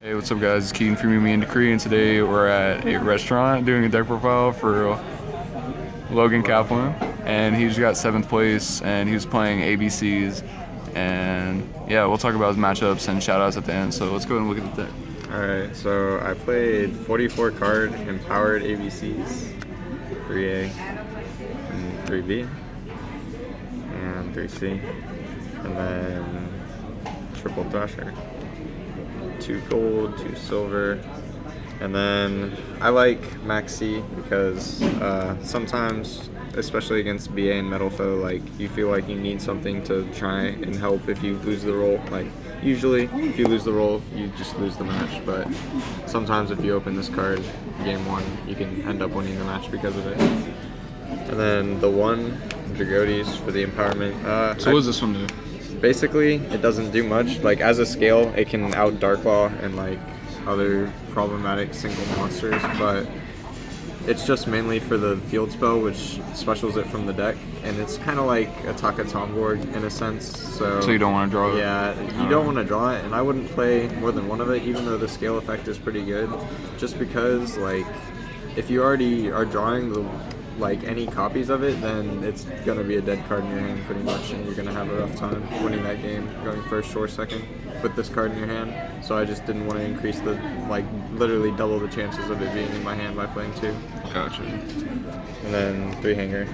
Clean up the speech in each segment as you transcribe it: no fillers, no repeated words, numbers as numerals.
Hey, what's up guys? It's Keaton from Me and Decree, and today we're at a restaurant doing a deck profile for Logan Kaplan, and he just got 7th place, and he was playing ABCs, and yeah, we'll talk about his matchups and shoutouts at the end, so let's go and look at the deck. Alright, so I played 44 card empowered ABCs, 3A and 3B, and 3C, and then triple thrasher. 2 gold, 2 silver, and then I like Maxi because sometimes, especially against BA and Metal Foe, like you feel like you need something to try and help if you lose the roll. Like usually, if you lose the roll, you just lose the match. But sometimes, if you open this card game 1, you can end up winning the match because of it. And then the 1 Dragotes for the empowerment. So what does this one do? Basically, it doesn't do much. Like, as a scale, it can out Darklaw and, like, other problematic single monsters, but it's just mainly for the field spell, which specials it from the deck, and it's kind of like a Taka Tomborg in a sense, so you don't want to draw it? Yeah, you don't want to draw it, and I wouldn't play more than one of it, even though the scale effect is pretty good, just because, like, if you already are drawing any copies of it, then it's gonna be a dead card in your hand pretty much, and you're gonna have a rough time winning that game, going first or second with this card in your hand. So I just didn't want to increase the, literally double the chances of it being in my hand by playing 2. Gotcha. And then 3 hanger.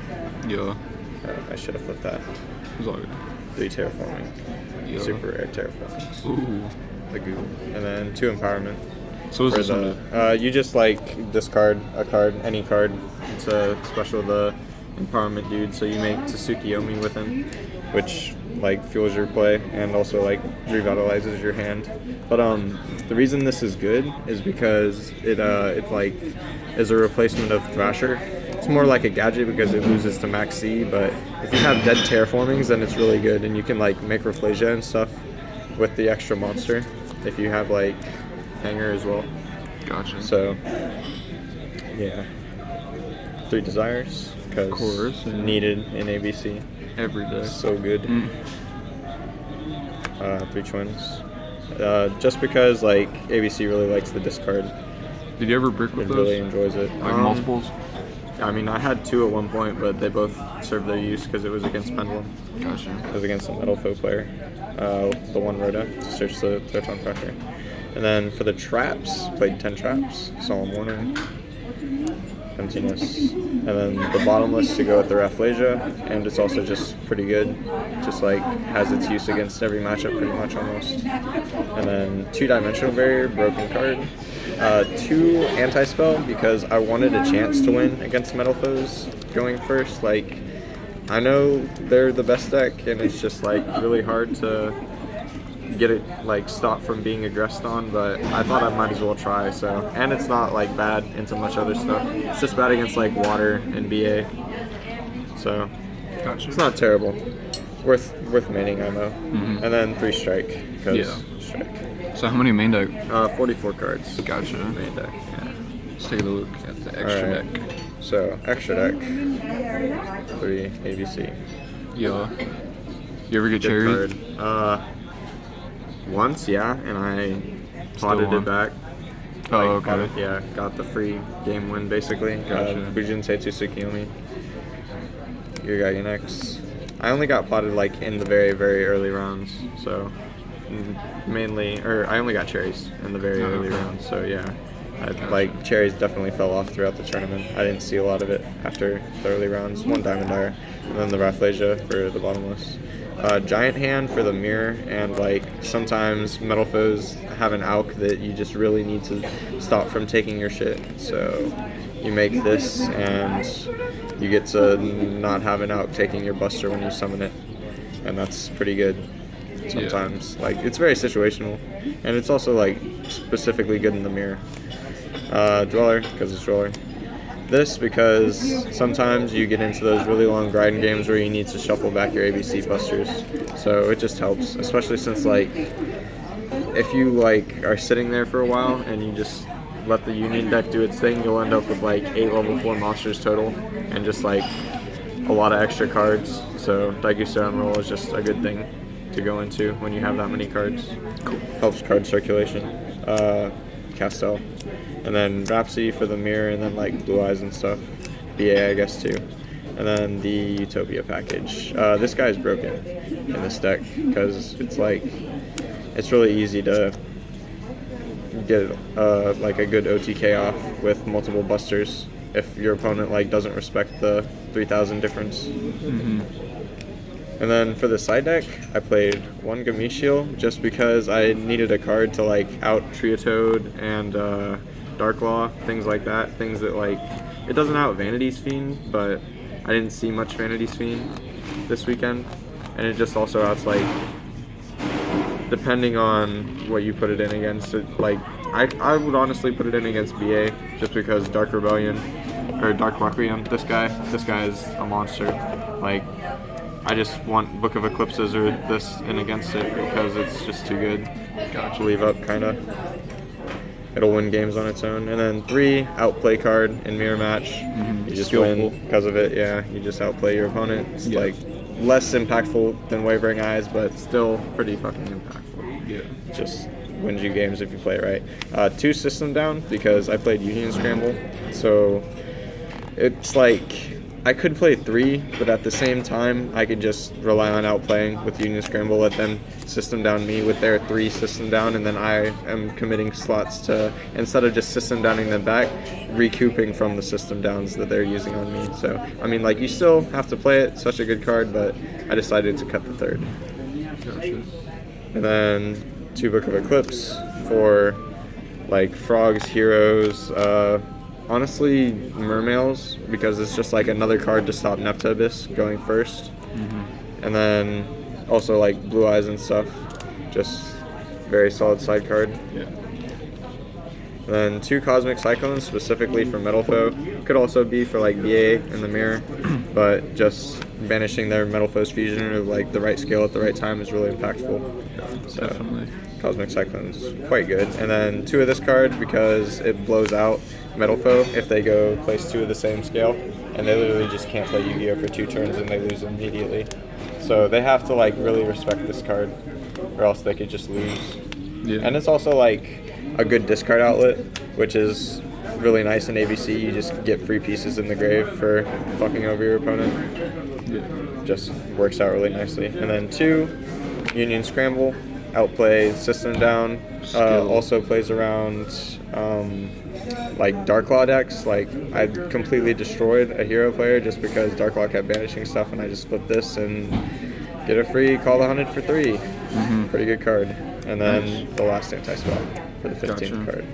Yeah. I should have flipped that. It's all good. 3 terraforming. Yeah. Super rare terraformings. Ooh. The goo. And then 2 empowerment. So what's this one do? You just discard a card, any card, to special the empowerment dude. So you make Tsukuyomi with him, which fuels your play and also revitalizes your hand. But the reason this is good is because it is a replacement of Thrasher. It's more like a gadget because it loses to Max C, but if you have dead terraformings, then it's really good, and you can make Rafflesia and stuff with the extra monster if you have hanger as well. Gotcha. So yeah, 3 desires because needed in ABC every day. so good. 3 twins, just because ABC really likes the discard. Did you ever brick with it those? Really enjoys it. Multiples? I mean, I had 2 at one point, but they both served their use because it was against Pendulum. Gotcha. It was against a Metal Foe player. The 1 Rhoda to search the Photon Pressure. And then for the traps, played 10 traps. Solemn Warning, Emptiness. And then the bottomless to go with the Rafflesia, and it's also just pretty good. Just has its use against every matchup pretty much almost. And then 2-dimensional barrier, broken card. 2 anti-spell because I wanted a chance to win against Metal Foes going first. I know they're the best deck, and it's just really hard to get it stopped from being aggressed on, but I thought I might as well try. So, and it's not bad into much other stuff. It's just bad against water and BA. So Gotcha. It's not terrible. Worth maining ammo. And then 3 strike because strike. So how many main deck? 44 cards. Gotcha. Main deck. Yeah. Let's take a look at the extra deck. So extra deck. 3 ABC. Yeah. You ever get Good cherry? card. Once, yeah, and I plotted it back. Oh, okay. Got the free game win basically. Gotcha. Bujin Setsu Tsukuyomi. You got your next. I only got plotted in the very, very early rounds, so I only got cherries in the very early rounds, so yeah. Cherries definitely fell off throughout the tournament. I didn't see a lot of it after the early rounds. 1 Diamond Dire, and then the Rafflesia for the bottomless. Giant Hand for the mirror, and sometimes Metal Foes have an AUK that you just really need to stop from taking your shit. So you make this, and you get to not have an AUK taking your Buster when you summon it, and that's pretty good. Sometimes it's very situational, and it's also specifically good in the mirror. Dweller because it's Dweller. This because sometimes you get into those really long grind games where you need to shuffle back your ABC busters, so it just helps, especially since if you are sitting there for a while and you just let the Union deck do its thing, you'll end up with 8 level 4 monsters total and just a lot of extra cards. So Daigusa Unroll is just a good thing to go into when you have that many cards. Cool. Helps card circulation. Castell. And then Rhapsody for the mirror, and then like Blue Eyes and stuff. BA, I guess, too. And then the Utopia package. This guy's broken in this deck because it's like, it's really easy to get like a good OTK off with multiple busters if your opponent like doesn't respect the 3,000 difference. And then for the side deck, I played one Gameciel just because I needed a card to like out Triatoad and Darklaw, things like that. Things that like, it doesn't out Vanity's Fiend, but I didn't see much Vanity's Fiend this weekend. And it just also outs like, depending on what you put it in against, it, like I would honestly put it in against BA just because Dark Rebellion or Dark Requiem. This guy is a monster. Like, I just want Book of Eclipses or this in against it because it's just too good. Gotcha. Leave up, kind of. It'll win games on its own. And then 3, outplay card in mirror match. You just win because of it. Yeah, you just outplay your opponent. It's like less impactful than Wavering Eyes, but still pretty fucking impactful. Yeah, just wins you games if you play it right. 2 system down because I played Union Scramble, so it's like I could play 3, but at the same time I could just rely on outplaying with Union Scramble, let them system down me with their 3 system down, and then I am committing slots to, instead of just system downing them back, recouping from the system downs that they're using on me. So I mean, like, you still have to play it, such a good card, but I decided to cut the 3rd. Gotcha. And then 2 Book of Eclipse for like frogs, heroes, honestly Mermails, because it's just like another card to stop Nepta Abyss going first. And then also like Blue Eyes and stuff, just very solid side card. And then 2 Cosmic Cyclones specifically for Metal Foe. Could also be for like BA in the mirror, but just banishing their Metal Foe's fusion or like the right scale at the right time is really impactful. So definitely. Cosmic Cyclone's quite good. And then 2 of this card because it blows out Metal Foe if they go place 2 of the same scale, and they literally just can't play Yu-Gi-Oh for 2 turns and they lose immediately. So they have to like really respect this card, or else they could just lose. And it's also like a good discard outlet, which is really nice in ABC. You just get free pieces in the grave for fucking over your opponent. Just works out really nicely. And then 2, Union Scramble, outplay system down. Also plays around like Darklaw decks. Like, I completely destroyed a hero player just because Darklaw kept banishing stuff, and I just flipped this and get a free Call the Hunted for 3. Pretty good card. And then the last anti-spell for the 15th card.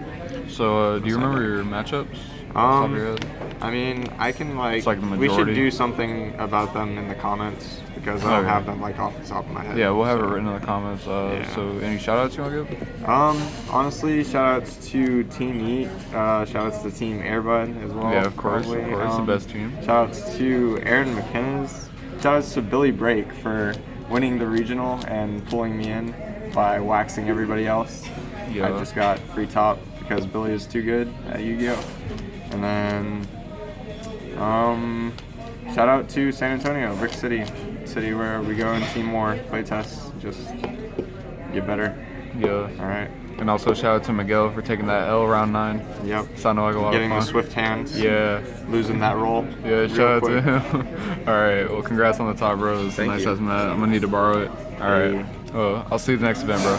So, do you remember your matchups? I mean, I can like we should do something about them in the comments because I don't have them like off the top of my head. Yeah, we'll have it written in the comments. So, any shout outs you want to give? Honestly, shout outs to Team Eat, shout outs to Team Airbud as well. Yeah, of course, the best team. Shout outs to Aaron McKenna's. Shout outs to Billy Brake for winning the regional and pulling me in by waxing everybody else. I just got free top because Billy is too good at Yu-Gi-Oh! And then shout out to San Antonio, Brick City where we go and team war, play tests, just get better. Alright. And also shout out to Miguel for taking that L round 9. Sounded like a lot Getting of fun. the swift hands. Losing that roll. Shout out to him. Alright, well, congrats on the top, bro. It was nice as met. I'm gonna need to borrow it. Alright. I'll see you the next event, bro.